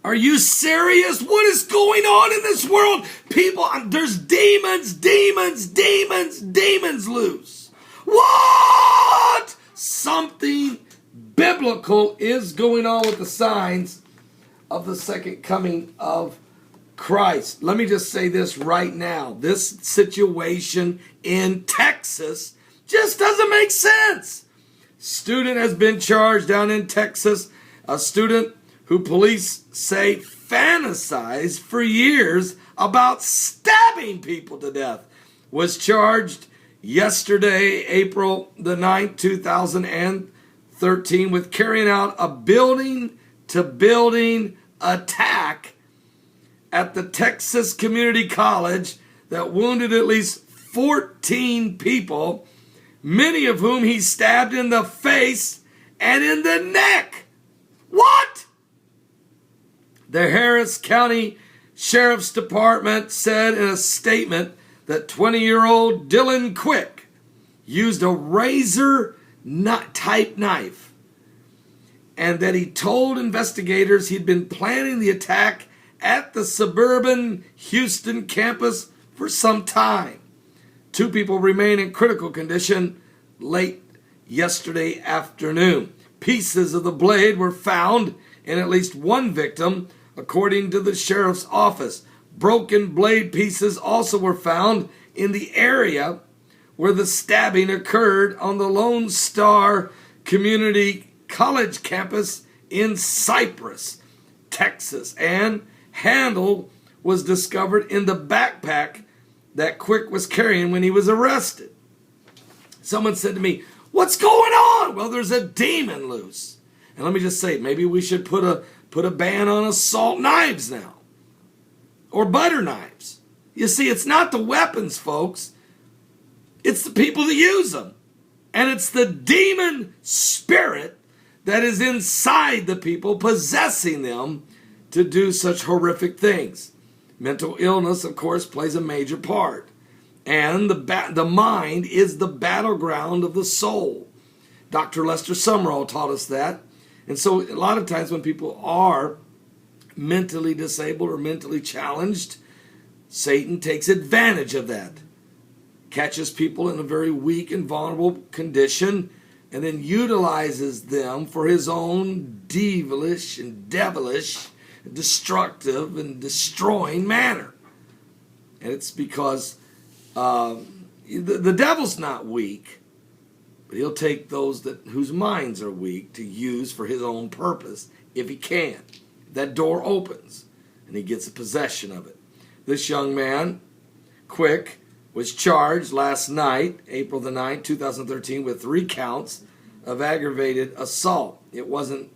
Are you serious? What is going on in this world? People, there's demons loose. What? Something biblical is going on with the signs of the second coming of Christ. Let me just say this right now. This situation in Texas just doesn't make sense. Student has been charged down in Texas. A student who police say fantasized for years about stabbing people to death was charged yesterday, April the 9th, 2013, with carrying out a building-to-building attack at the Texas Community College that wounded at least 14 people, many of whom he stabbed in the face and in the neck. What? The Harris County Sheriff's Department said in a statement that 20-year-old Dylan Quick used a razor-type knife and that he told investigators he'd been planning the attack at the suburban Houston campus for some time. 2 people remain in critical condition late yesterday afternoon. Pieces of the blade were found in at least one victim, according to the sheriff's office. Broken blade pieces also were found in the area where the stabbing occurred on the Lone Star Community College campus in Cypress, Texas. And handle was discovered in the backpack that Quick was carrying when he was arrested. Someone said to me, "What's going on?" Well, there's a demon loose. And let me just say, maybe we should put a ban on assault knives now. Or butter knives. You see, it's not the weapons, folks. It's the people that use them. And it's the demon spirit that is inside the people, possessing them to do such horrific things. Mental illness, of course, plays a major part. And the mind is the battleground of the soul. Dr. Lester Sumrall taught us that. And so a lot of times when people are mentally disabled or mentally challenged, Satan takes advantage of that. Catches people in a very weak and vulnerable condition and then utilizes them for his own devilish, destructive, and destroying manner. And it's because the devil's not weak, but he'll take those whose minds are weak to use for his own purpose if he can. That door opens and he gets a possession of it. This young man, Quick, was charged last night, April the 9th, 2013, with 3 counts of aggravated assault. It wasn't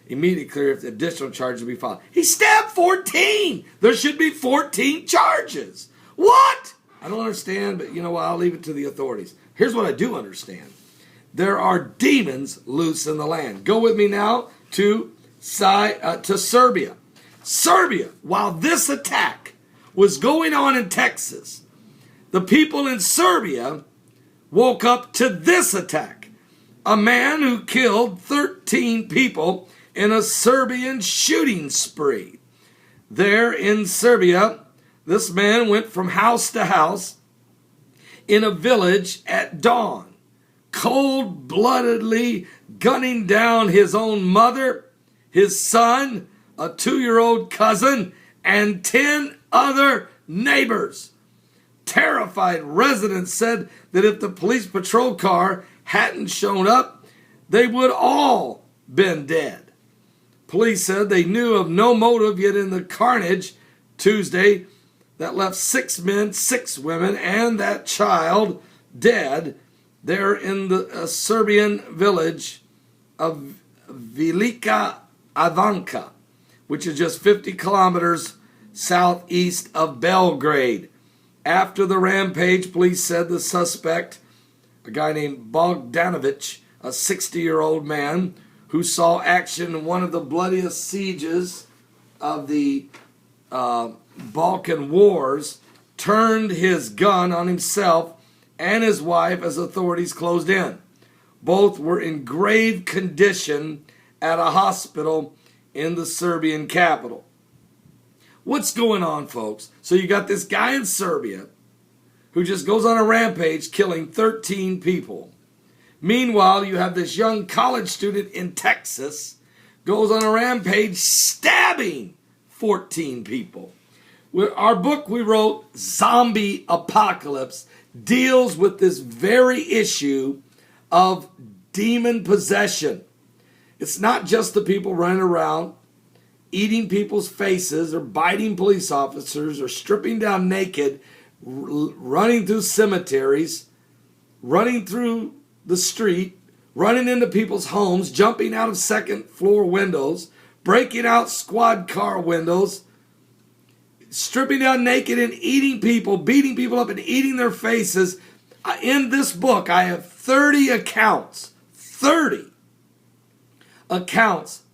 immediately clear if the additional charges would be filed. He stabbed 14! There should be 14 charges. What? I don't understand, but you know what? I'll leave it to the authorities. Here's what I do understand. There are demons loose in the land. Go with me now to Serbia. Serbia, while this attack was going on in Texas, the people in Serbia woke up to this attack. A man who killed 13 people in a Serbian shooting spree. There in Serbia, this man went from house to house in a village at dawn, cold-bloodedly gunning down his own mother, his son, a 2-year-old cousin, and 10 other neighbors. Terrified residents said that if the police patrol car hadn't shown up, they would all been dead. Police said they knew of no motive yet in the carnage Tuesday that left 6 men, 6 women, and that child dead there in the Serbian village of Velika Ivanka, which is just 50 kilometers southeast of Belgrade. After the rampage, police said the suspect, a guy named Bogdanovic, a 60-year-old man who saw action in one of the bloodiest sieges of the Balkan Wars, turned his gun on himself and his wife as authorities closed in. Both were in grave condition at a hospital in the Serbian capital. What's going on, folks? So you got this guy in Serbia who just goes on a rampage killing 13 people. Meanwhile, you have this young college student in Texas goes on a rampage stabbing 14 people. Our book we wrote, Zombie Apocalypse, deals with this very issue of demon possession. It's not just the people running around eating people's faces or biting police officers or stripping down naked, running through cemeteries, running through the street, running into people's homes, jumping out of second floor windows, breaking out squad car windows, stripping down naked and eating people, beating people up and eating their faces. In this book, I have 30 accounts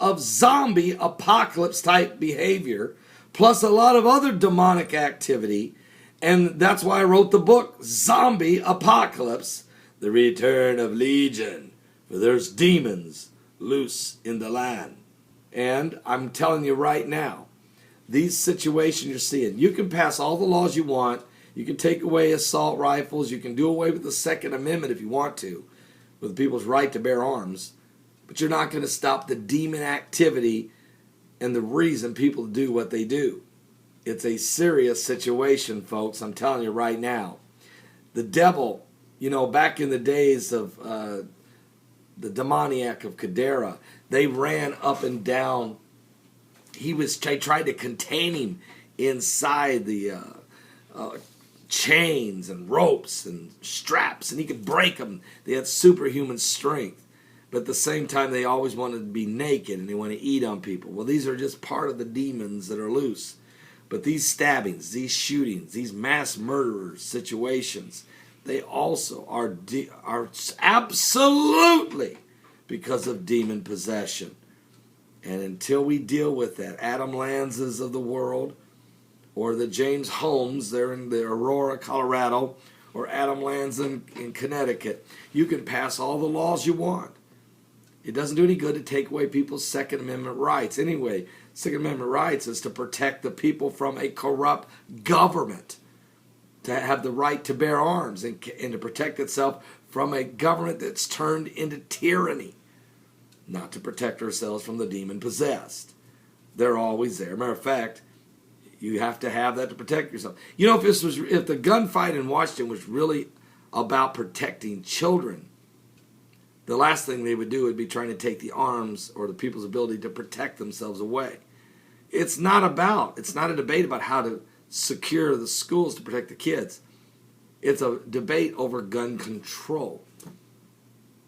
of zombie apocalypse type behavior, plus a lot of other demonic activity. And that's why I wrote the book, Zombie Apocalypse, The Return of Legion. For there's demons loose in the land. And I'm telling you right now, these situations you're seeing, you can pass all the laws you want. You can take away assault rifles. You can do away with the Second Amendment if you want to, with people's right to bear arms. But you're not going to stop the demon activity and the reason people do what they do. It's a serious situation, folks. I'm telling you right now. The devil, back in the days of the demoniac of Gadara, they ran up and down. They tried to contain him inside the chains and ropes and straps, and he could break them. They had superhuman strength. But at the same time, they always wanted to be naked and they want to eat on people. Well, these are just part of the demons that are loose. But these stabbings, these shootings, these mass murderers situations, they also are absolutely because of demon possession. And until we deal with that, Adam Lanzas of the world, or the James Holmes there in the Aurora, Colorado, or Adam Lanza in Connecticut, you can pass all the laws you want. It doesn't do any good to take away people's Second Amendment rights. Anyway, Second Amendment rights is to protect the people from a corrupt government, to have the right to bear arms and to protect itself from a government that's turned into tyranny, not to protect ourselves from the demon possessed. They're always there. Matter of fact, you have to have that to protect yourself. If the gunfight in Washington was really about protecting children, the last thing they would do would be trying to take the arms or the people's ability to protect themselves away. It's not a debate about how to secure the schools to protect the kids. It's a debate over gun control.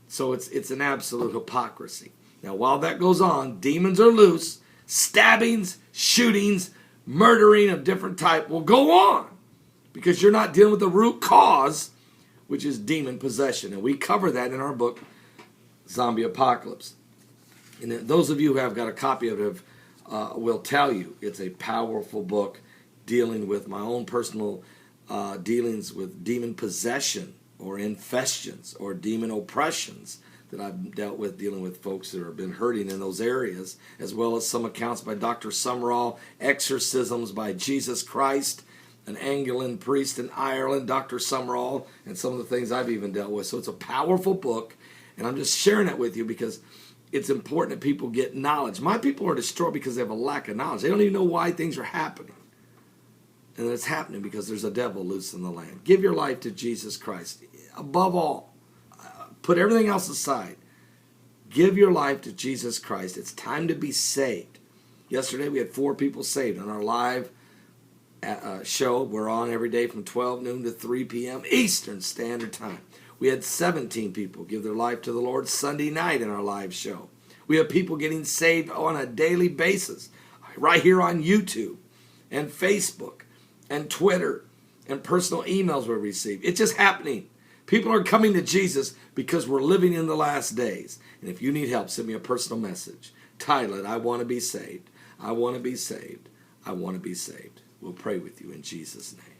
So it's an absolute hypocrisy. Now, while that goes on, demons are loose, stabbings, shootings, murdering of different type will go on because you're not dealing with the root cause, which is demon possession. And we cover that in our book, Zombie Apocalypse. And those of you who have got a copy of it will tell you it's a powerful book dealing with my own personal dealings with demon possession or infestions or demon oppressions that I've dealt with dealing with folks that have been hurting in those areas, as well as some accounts by Dr. Summerall, exorcisms by Jesus Christ, an Anglican priest in Ireland, Dr. Summerall, and some of the things I've even dealt with. So it's a powerful book, and I'm just sharing it with you because it's important that people get knowledge. My people are destroyed because they have a lack of knowledge. They don't even know why things are happening. And it's happening because there's a devil loose in the land. Give your life to Jesus Christ. Above all, put everything else aside. Give your life to Jesus Christ. It's time to be saved. Yesterday we had 4 people saved on our live show. We're on every day from 12 noon to 3 p.m. Eastern Standard Time. We had 17 people give their life to the Lord Sunday night in our live show. We have people getting saved on a daily basis right here on YouTube and Facebook and Twitter and personal emails we receive. It's just happening. People are coming to Jesus because we're living in the last days. And if you need help, send me a personal message. Title it, I want to be saved. I want to be saved. I want to be saved. We'll pray with you in Jesus' name.